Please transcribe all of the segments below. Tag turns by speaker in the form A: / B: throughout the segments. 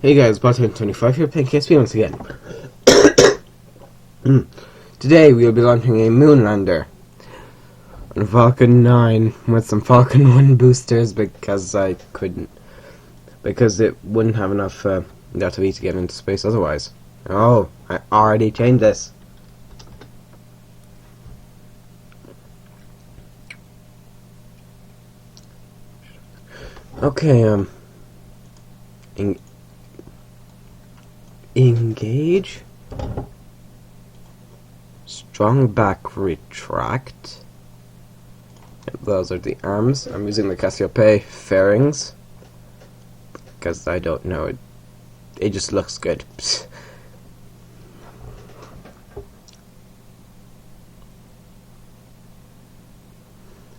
A: Hey guys, Bot25 here playing KSP once again. Today we will be launching a moonlander on Falcon 9 with some Falcon 1 boosters because I couldn't. Because it wouldn't have enough data to get into space otherwise. Oh, I already changed this. Okay, engage, strong back retract. Yep, those are the arms. I'm using the KSP fairings because I don't know it. It just looks good.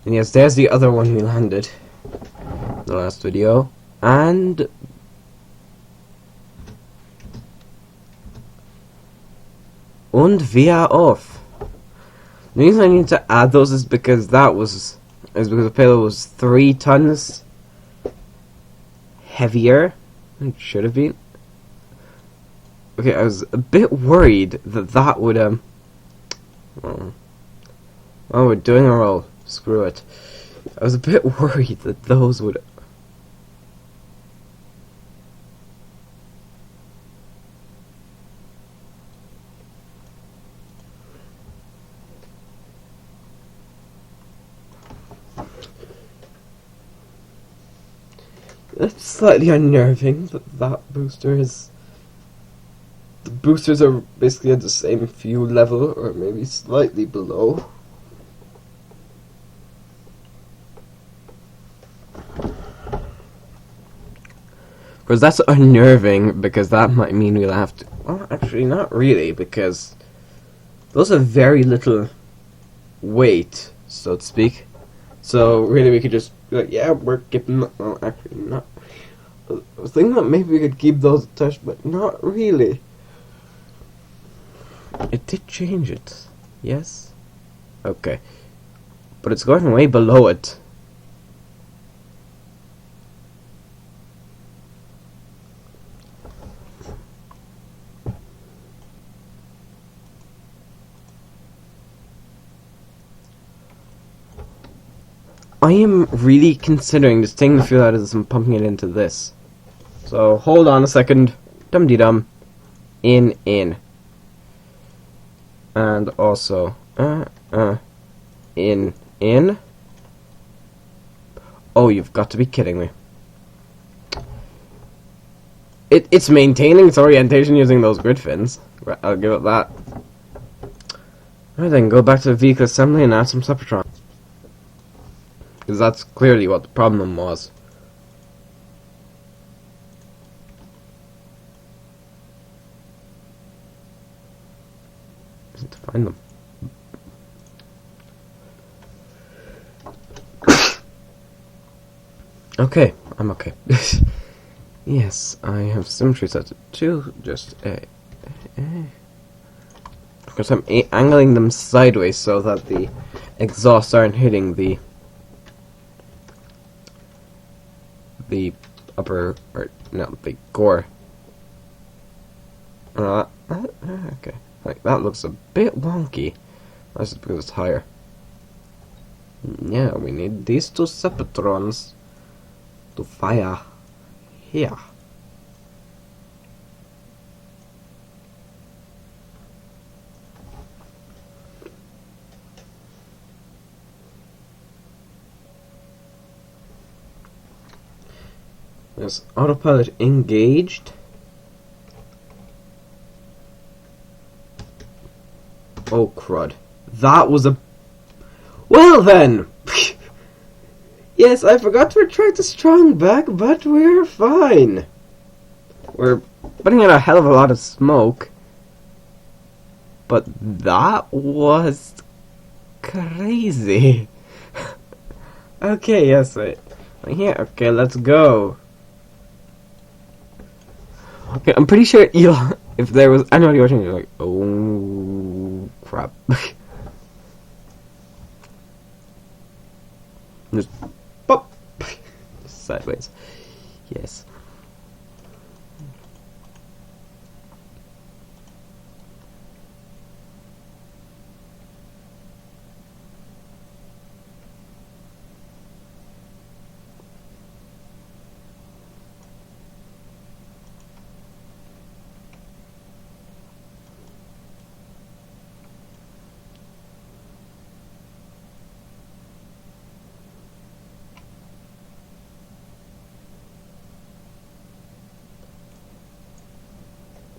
A: And yes, there's the other one we landed in the last video, and wir auf. The reason I need to add those is because because the payload was 3 tons heavier than it should have been. Okay, I was a bit worried that would oh, we're doing a roll. Screw it. I was a bit worried that those would. It's slightly unnerving that booster is. The boosters are basically at the same fuel level, or maybe slightly below. Because that's unnerving, because that might mean we'll have to. Well, actually, not really, because those have very little weight, so to speak. So really, we could just be like, yeah, we're keeping. Well, actually, not. I was thinking that maybe we could keep those attached, but not really. It did change it, yes. Okay, but it's going way below it. I am really considering just taking the fuel out of this and pumping it into this. So, hold on a second. Dum-de-dum. In. And also, in. Oh, you've got to be kidding me. It's maintaining its orientation using those grid fins. Right, I'll give it that. Alright then, go back to the vehicle assembly and add some Separatrons. Because that's clearly what the problem was. I need to find them. Okay, I'm okay. Yes, I have symmetry set to 2, just because I'm angling them sideways so that the exhausts aren't hitting the upper, or no, the core. Okay, like that looks a bit wonky. That's just because it's higher. Yeah, we need these 2 Separatrons to fire here. Yes, autopilot engaged. Oh crud. That was a... Well then! Yes, I forgot to retract the strong back, but we're fine. We're putting in a hell of a lot of smoke. But that was crazy. Okay, yes, wait. Here, okay, let's go. Okay, I'm pretty sure if there was anybody watching, you're like, oh crap. Just pop sideways. Yes.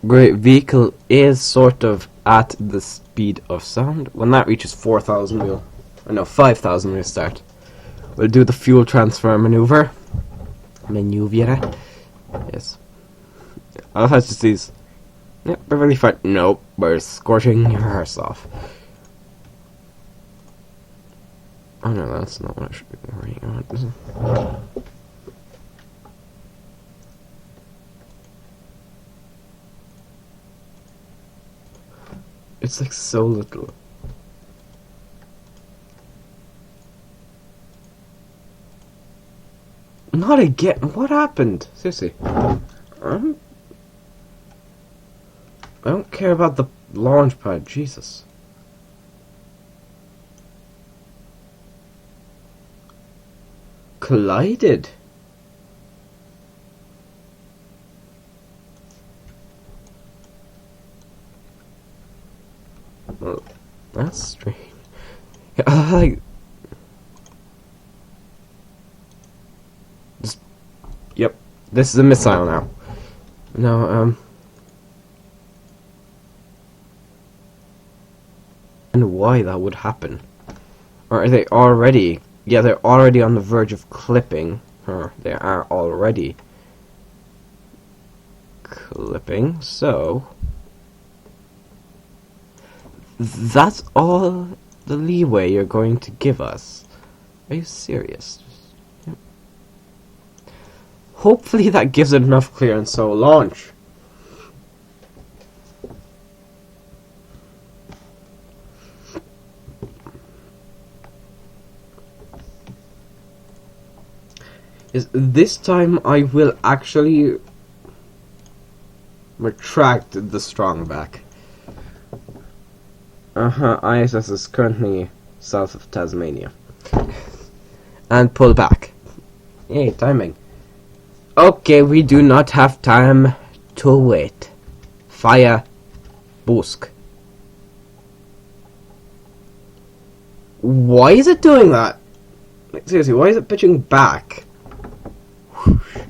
A: Great vehicle is sort of at the speed of sound. When that reaches 4,000, we'll... Or no, 5,000 we'll start. We'll do the fuel transfer maneuver. Yes. I'll have to see these. Yep, perfectly fine. Nope, we're scorching your arse off. Oh no, that's not what I should be worrying about, is it? It's like so little. Not again. What happened? Seriously. I don't care about the launch pad. Jesus. Collided. Well, that's strange. Yeah, like... Yep, this is a missile now. No, and why that would happen? Or are they already... Yeah, they're already on the verge of clipping. Or they are already clipping, so... That's all the leeway you're going to give us? Are you serious? Hopefully that gives it enough clearance, so launch. This time I will actually retract the strong back. ISS is currently south of Tasmania. And pull back. Yay, timing. Okay, we do not have time to wait. Fire. Boosk. Why is it doing that? Like, seriously, why is it pitching back?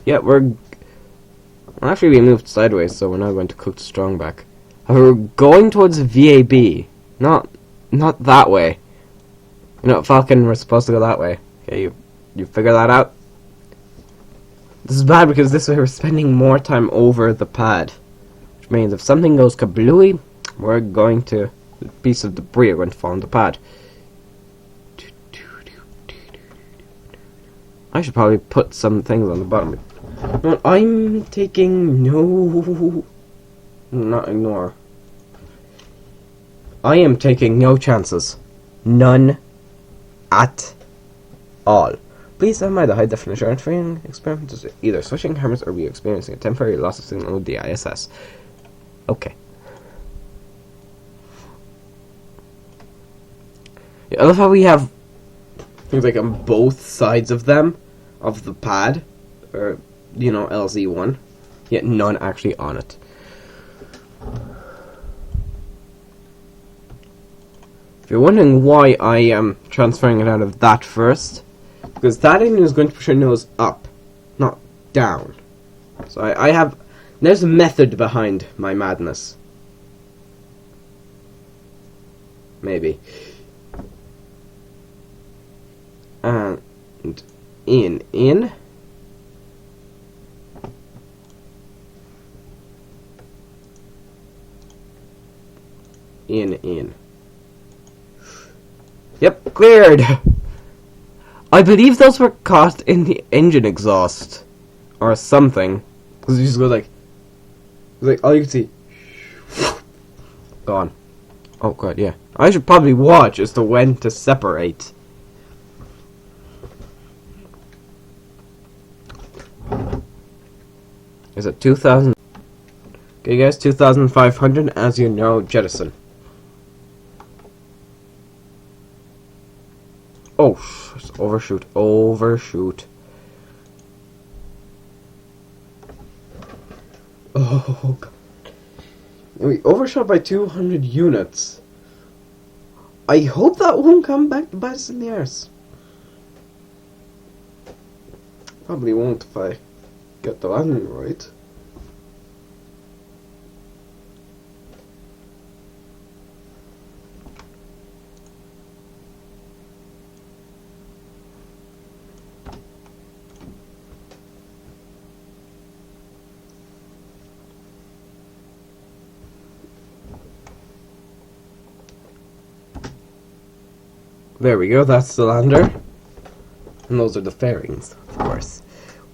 A: Yeah, we're... Well, actually, we moved sideways, so we're now going to cook the strong back. We're going towards VAB. Not that way. You know, Falcon, we're supposed to go that way. Okay, you figure that out? This is bad because this way we're spending more time over the pad. Which means if something goes kablooey, we're going to... A piece of debris are going to fall on the pad. I should probably put some things on the bottom. No, I'm taking no... Not ignore. I am taking no chances. None at all. Please stand by the high definition training experiment is either switching cameras or we are experiencing a temporary loss of signal with the ISS. Okay. Yeah, I love how we have things like on both sides of them, of the pad, or, you know, LZ1, yet none actually on it. If you're wondering why I am transferring it out of that first, because that engine is going to push your nose up, not down. So I have... There's a method behind my madness. Maybe. And in. In. Yep, cleared! I believe those were caught in the engine exhaust. Or something. Because you just go like... all you can see... Gone. Oh god, yeah. I should probably watch as to when to separate. Is it 2,000? Okay guys, 2,500, as you know, jettison. Oh, overshoot, overshoot. Oh god. We overshot by 200 units. I hope that won't come back to bite us in the arse. Probably won't if I get the landing right. There we go, that's the lander. And those are the fairings, of course.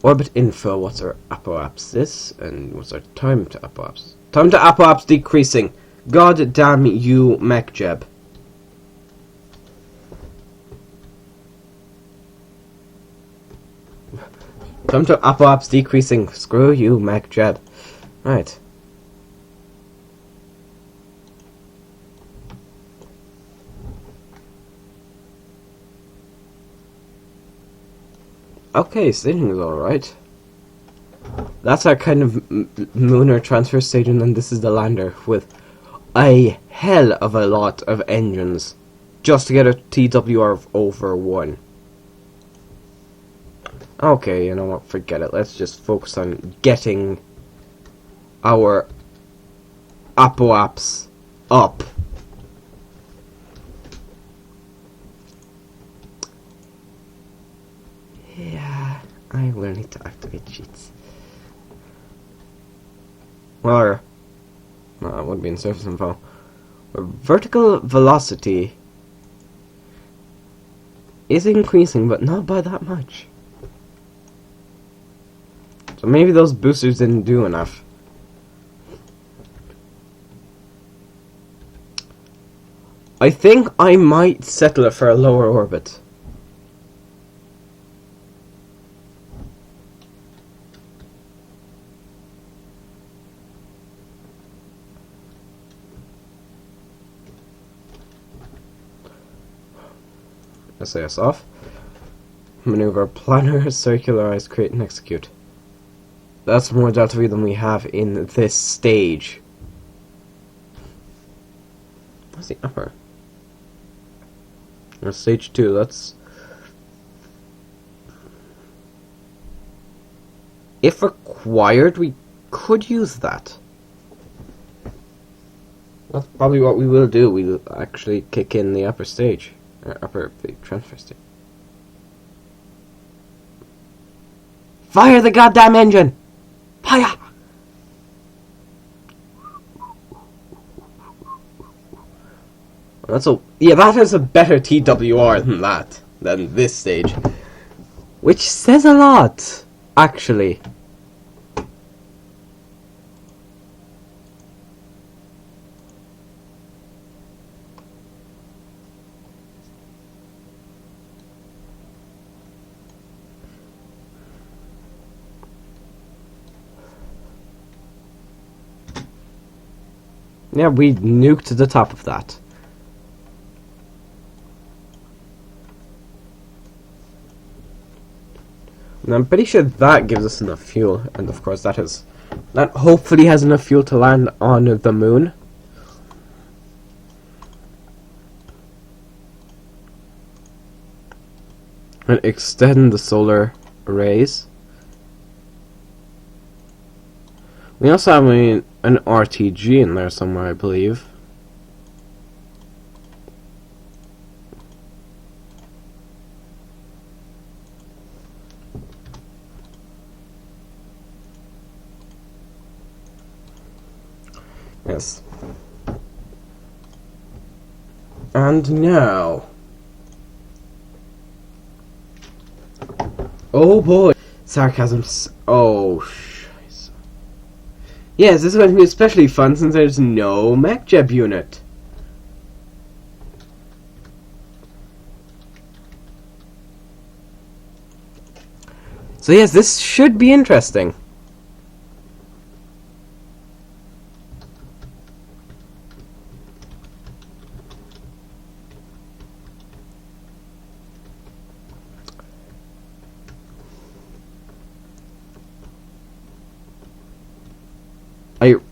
A: Orbit info, what's our apoapsis? And what's our time to apoapsis? Time to apoapsis decreasing. God damn you, MechJeb. Time to apoapsis decreasing. Screw you, MechJeb. Right. Okay, staging is alright. That's our kind of lunar transfer station, and this is the lander with a hell of a lot of engines just to get a TWR of over 1. Okay, you know what, forget it. Let's just focus on getting our apoapsis up. Yeah, I will need to activate cheats. Well, no, it would be in surface info. Our vertical velocity is increasing, but not by that much. So maybe those boosters didn't do enough. I think I might settle for a lower orbit. SAS off. Maneuver planner, circularize, create and execute. That's more Delta V than we have in this stage. What's the upper? Stage 2, that's... If required, we could use that. That's probably what we will do. We'll actually kick in the upper stage. Upper transfer state. Fire the goddamn engine! Fire! That's a that is a better TWR than this stage, which says a lot, actually. Yeah, we nuked the top of that. And I'm pretty sure that gives us enough fuel, and of course that hopefully has enough fuel to land on the moon. And extend the solar arrays. We also have an RTG in there somewhere, I believe. Yes. And now... Oh boy! Sarcasm. Oh, scheiße. Yes, this is going to be especially fun since there's no MechJeb unit. So yes, this should be interesting.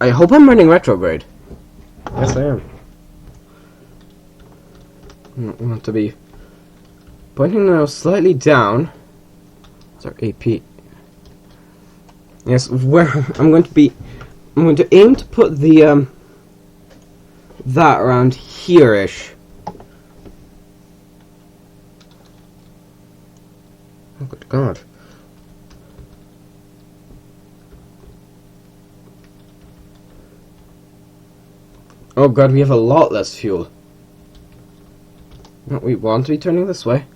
A: I hope I'm running retrograde. Yes, I am. I want to be pointing now slightly down. It's our AP. Yes, where I'm going to aim to put the that around here-ish. Oh good God. Oh God, we have a lot less fuel. No, we want to be turning this way.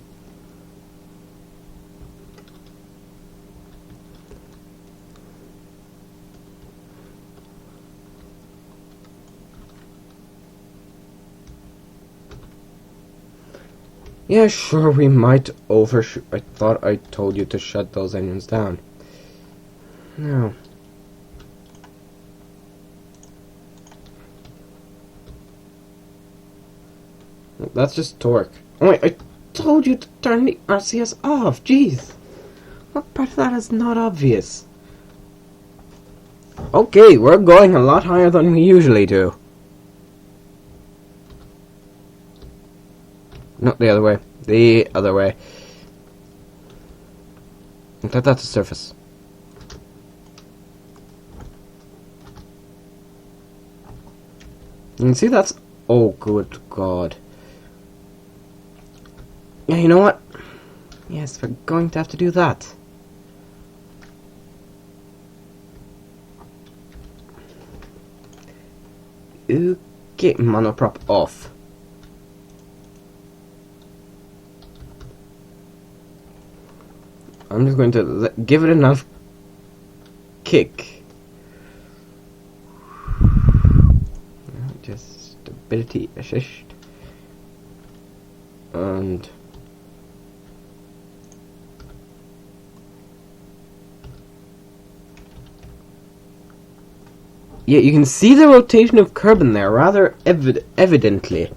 A: Yeah, sure, we might overshoot. I thought I told you to shut those engines down. No. That's just torque. Oh wait, I told you to turn the RCS off. Jeez. What part of that is not obvious? Okay, we're going a lot higher than we usually do. Not the other way. The other way. That's the surface. You can see that's... Oh, good God. Yeah, you know what? Yes, we're going to have to do that. Okay, monoprop off. I'm just going to give it enough kick. Just stability assist. And yeah, you can see the rotation of Kerbin there rather evidently.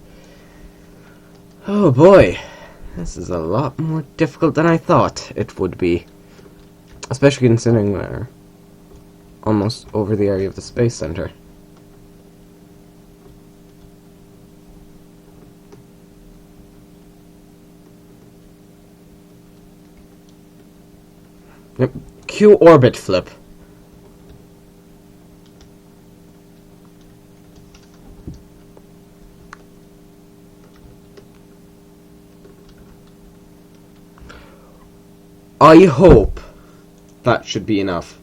A: Oh boy. This is a lot more difficult than I thought it would be. Especially considering we're almost over the area of the Space Center. Yep. Q orbit flip. I hope that should be enough.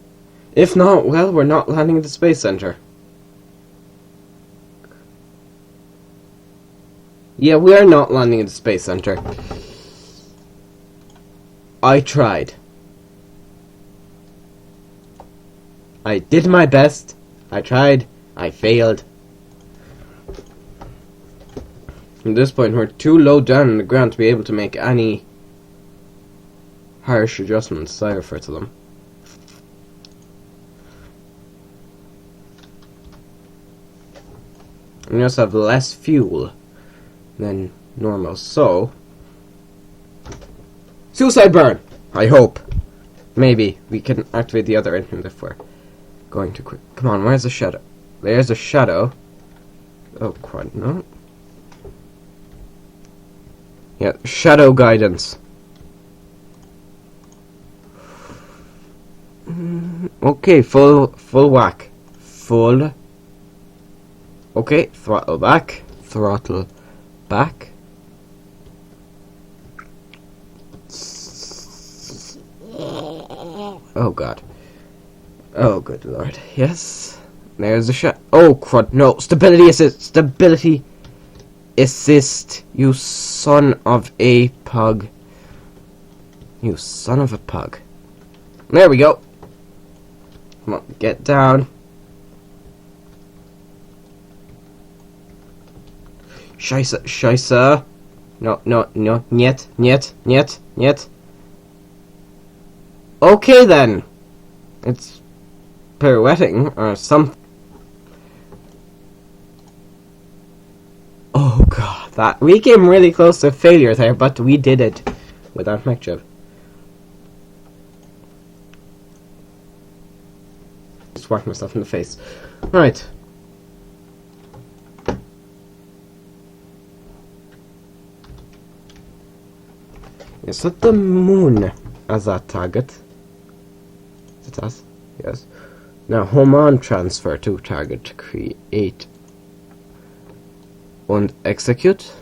A: If not, well, we're not landing at the Space Center. Yeah, we are not landing at the Space Center. I tried. I did my best. I tried. I failed. At this point, we're too low down on the ground to be able to make any harsh adjustments, I refer to them. We also have less fuel than normal, so... Suicide burn! I hope. Maybe we can activate the other engine if we're going too quick. Come on, where's the shadow? There's a shadow. Oh, quite no. Yeah, shadow guidance. Okay, full whack. Full. Okay, throttle back. Throttle back. Oh god. Oh good lord. Yes. There's a shot. Oh crud. No. Stability assist. Stability assist. You son of a pug. You son of a pug. There we go. Come on, get down. Scheiße, scheiße. No, no, no, niet, niet, niet, niet. Okay then. It's pirouetting or something. Oh god, that we came really close to failure there, but we did it without mech chip. Just whacked myself in the face. Right. Set the moon as our target. Is it us? Yes. Now home on transfer to target, create and execute.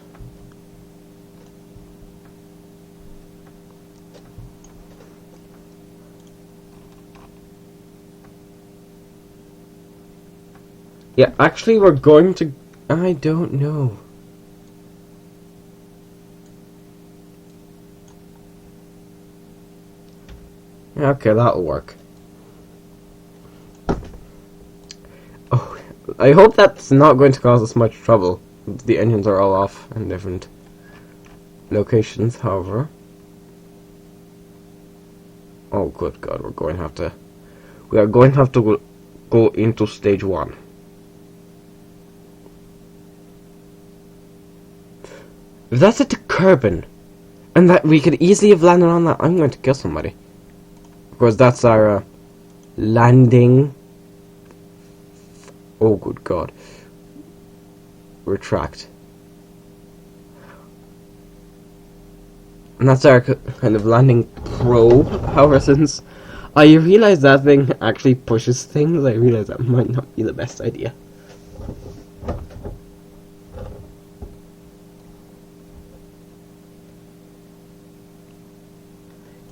A: Yeah, actually we're going to... I don't know. Okay, that'll work. Oh, I hope that's not going to cause us much trouble. The engines are all off in different locations, however. Oh, good God, we are going to have to go into stage 1. If that's at the Kerbin, and that we could easily have landed on that, I'm going to kill somebody. Of course, that's our landing. Oh, good God. Retract. And that's our kind of landing probe. However, since I realize that thing actually pushes things, I realize that might not be the best idea.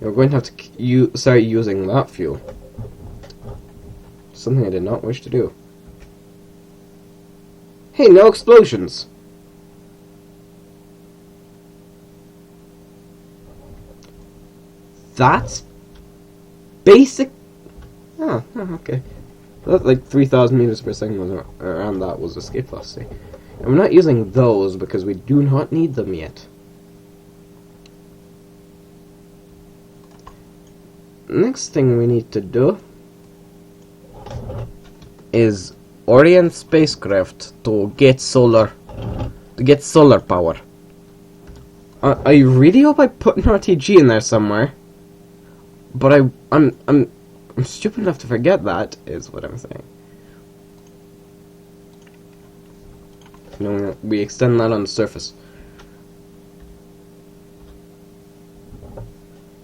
A: You're going to have to start using that fuel. Something I did not wish to do. Hey, no explosions! That's basic. Oh, okay. That, like 3,000 meters per second was around that was escape velocity. And we're not using those because we do not need them yet. Next thing we need to do is orient spacecraft to get solar power. I really hope I put an RTG in there somewhere, but I'm stupid enough to forget that, is what I'm saying. No, we extend that on the surface.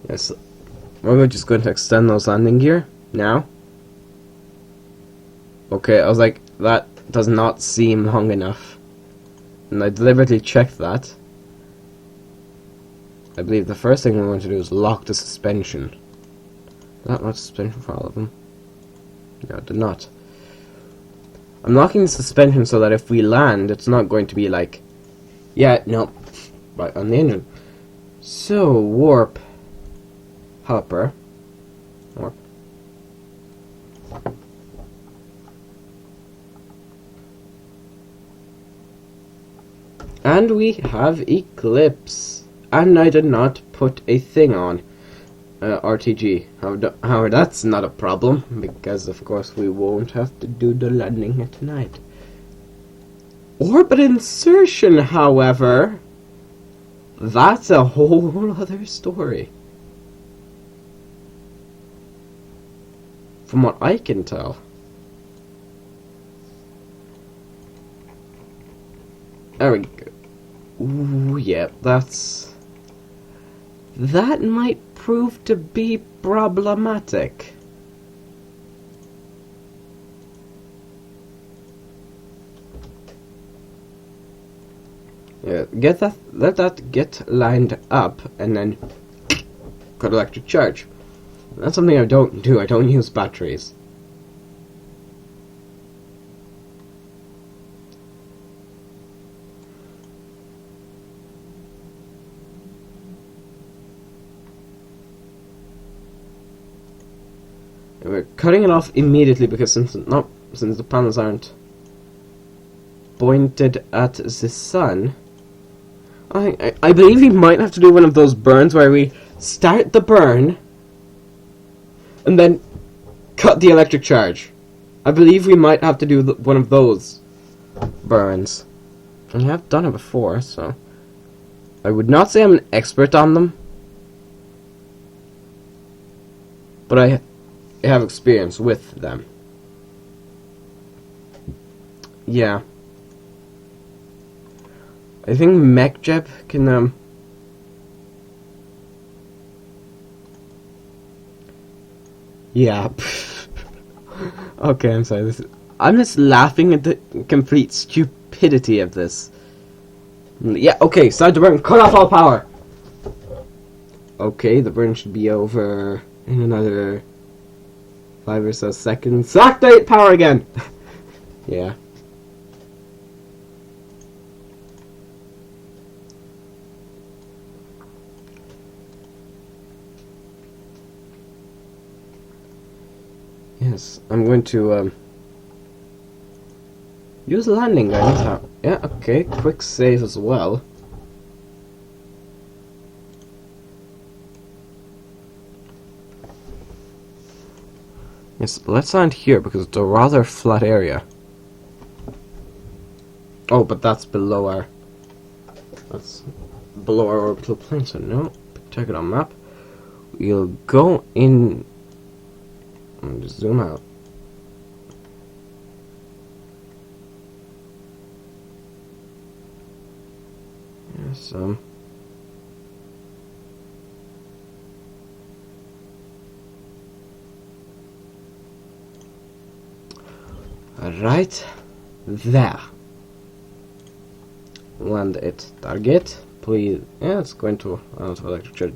A: Yes. We're just going to extend those landing gear now. Okay, I was like, that does not seem long enough. And I deliberately checked that. I believe the first thing we're going to do is lock the suspension. Not much suspension for all of them. No, it did not. I'm locking the suspension so that if we land, it's not going to be like, yeah, no, right on the engine. So, warp. Hopper. Warp. And we have Eclipse. And I did not put a thing on RTG. However, that's not a problem, because of course we won't have to do the landing tonight. Orbit insertion, however, that's a whole other story. From what I can tell. There we go. Ooh, yeah, that might prove to be problematic. Yeah, let that get lined up, and then got electric charge. That's something I don't do. I don't use batteries. And we're cutting it off immediately because since the panels aren't pointed at the sun, I believe we might have to do one of those burns where we start the burn and then cut the electric charge. I believe we might have to do one of those burns. I have done it before, so I would not say I'm an expert on them, but I have experience with them. Yeah. I think MechJeb can, yeah. Okay, I'm sorry. I'm just laughing at the complete stupidity of this. Yeah, okay, start the burn. Cut off all power. Okay, the burn should be over in another 5 or so seconds. Activate power again. Yeah. Yes, I'm going to use landing guidance. Yeah, okay, quick save as well. Yes, let's land here because it's a rather flat area. Oh, but that's below our orbital plane, so no. Check it on map. We'll go in and just zoom out. Yes, right there. Land it. Target. Please. Yeah, it's going to electric charge.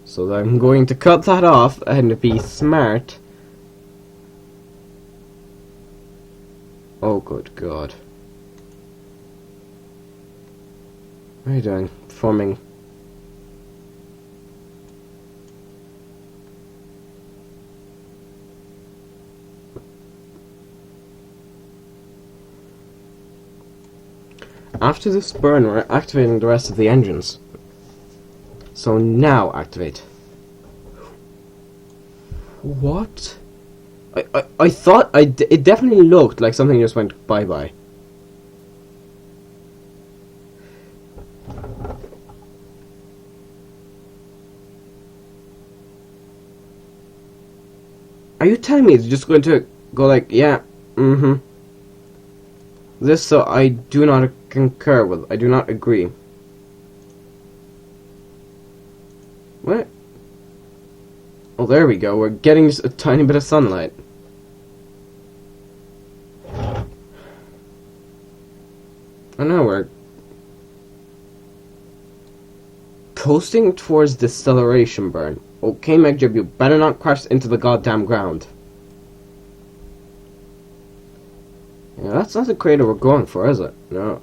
A: So I'm going to cut that off and be smart. Oh, good God. What are you doing? Forming. After this burn, we're activating the rest of the engines. So now activate. What? I thought it definitely looked like something just went bye-bye. Are you telling me it's just going to go like, yeah, This, so I do not concur with, I do not agree. What? Oh, there we go, we're getting just a tiny bit of sunlight. Oh no, we're coasting towards deceleration burn. Okay, Megjub, you better not crash into the goddamn ground. Yeah, that's not the crater we're going for, is it? No.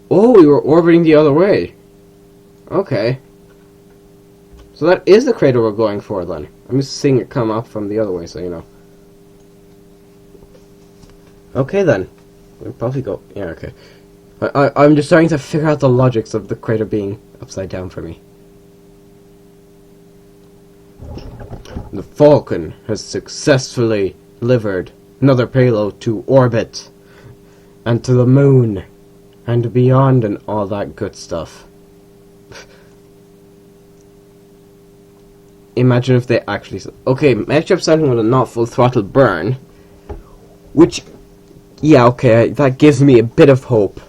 A: Oh, we were orbiting the other way. Okay. So that is the crater we're going for, then. I'm just seeing it come up from the other way, so you know. Okay, then. We'll probably go... Yeah, okay. I'm just trying to figure out the logics of the crater being upside down for me. The Falcon has successfully delivered another payload to orbit and to the moon and beyond and all that good stuff. Imagine if they actually... Okay, match up something with a not full throttle burn, which... Yeah, okay, that gives me a bit of hope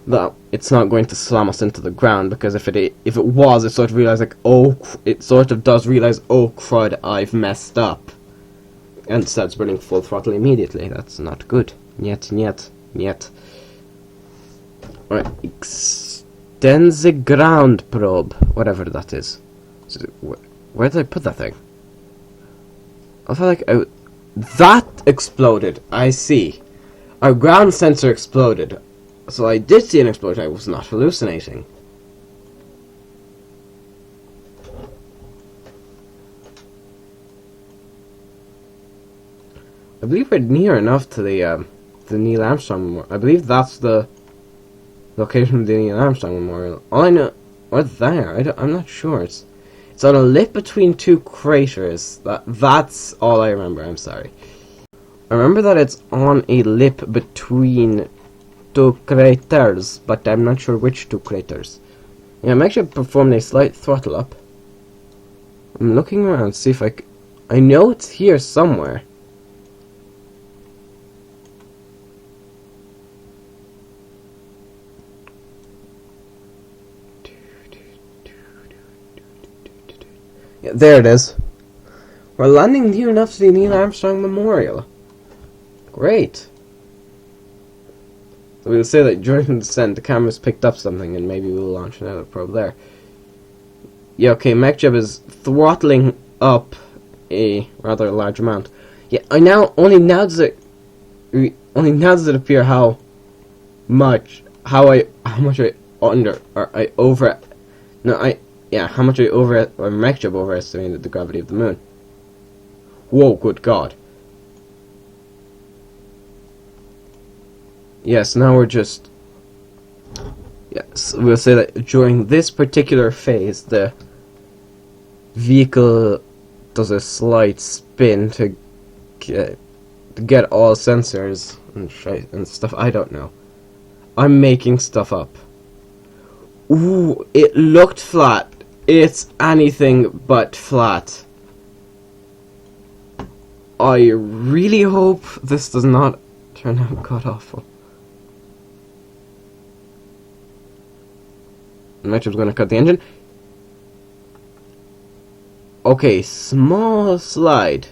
A: that it's not going to slam us into the ground, because if it was, it sort of realized like, oh, it sort of does realize, oh crud, I've messed up, and starts burning full throttle immediately. That's not good. Yet. Alright, extend the ground probe, whatever that is. So, where did I put that thing? I felt like that exploded. I see. Our ground sensor exploded. So I did see an explosion. I was not hallucinating. I believe we're near enough to the Neil Armstrong Memorial. I believe that's the location of the Neil Armstrong Memorial. All I know, or there. I'm not sure. It's on a lip between two craters. That's all I remember. I'm sorry. I remember that it's on a lip between two craters, but I'm not sure which two craters. Yeah, I'm actually performing a slight throttle up. I'm looking around to see if I know it's here somewhere. Yeah, there it is. We're landing near enough to the Neil Armstrong Memorial. Great. So we'll say that during the descent, the cameras picked up something, and maybe we'll launch another probe there. Yeah, okay, Mekjeb is throttling up a rather large amount. Yeah, only now does it appear how much I overestimated the gravity of the moon. Whoa, good God. Yes, now we're just... Yes, we'll say that during this particular phase, the vehicle does a slight spin to get all sensors and stuff. I don't know. I'm making stuff up. Ooh, it looked flat. It's anything but flat. I really hope this does not turn out god awful. I'm actually going to cut the engine. Okay, small slide.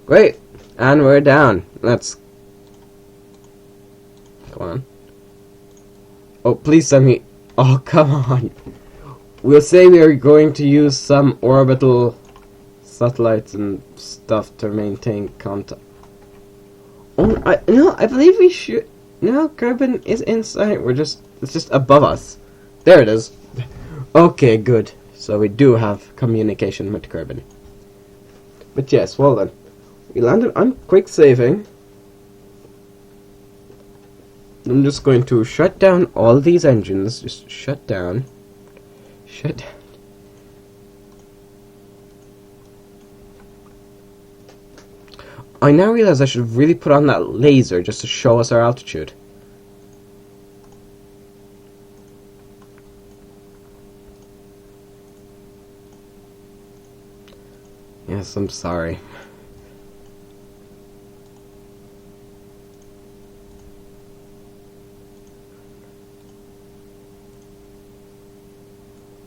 A: Great, and we're down. Let's... Come on. Oh, please send me... Oh, come on. We'll say we are going to use some orbital satellites and stuff to maintain contact. Oh, I believe we should... No, Kerbin is inside. It's just above us. There it is. Okay, good. So we do have communication with Kerbin. But yes, well then. We landed. I'm quick saving. I'm just going to shut down all these engines. Just shut down. Shut down. I now realize I should really put on that laser just to show us our altitude. Yes, I'm sorry.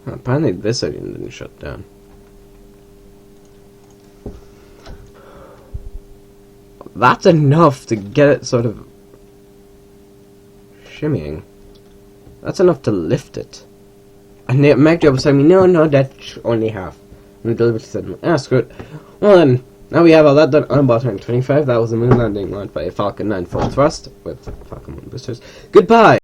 A: Apparently this engine didn't shut down. That's enough to get it sort of shimmying. That's enough to lift it. And the Mac job was telling me, no, that's only half. And the delivery said, screw it. Well then, now we have all that done on about 25. That was a moon landing launched by a Falcon 9 full thrust with Falcon 1 boosters. Goodbye!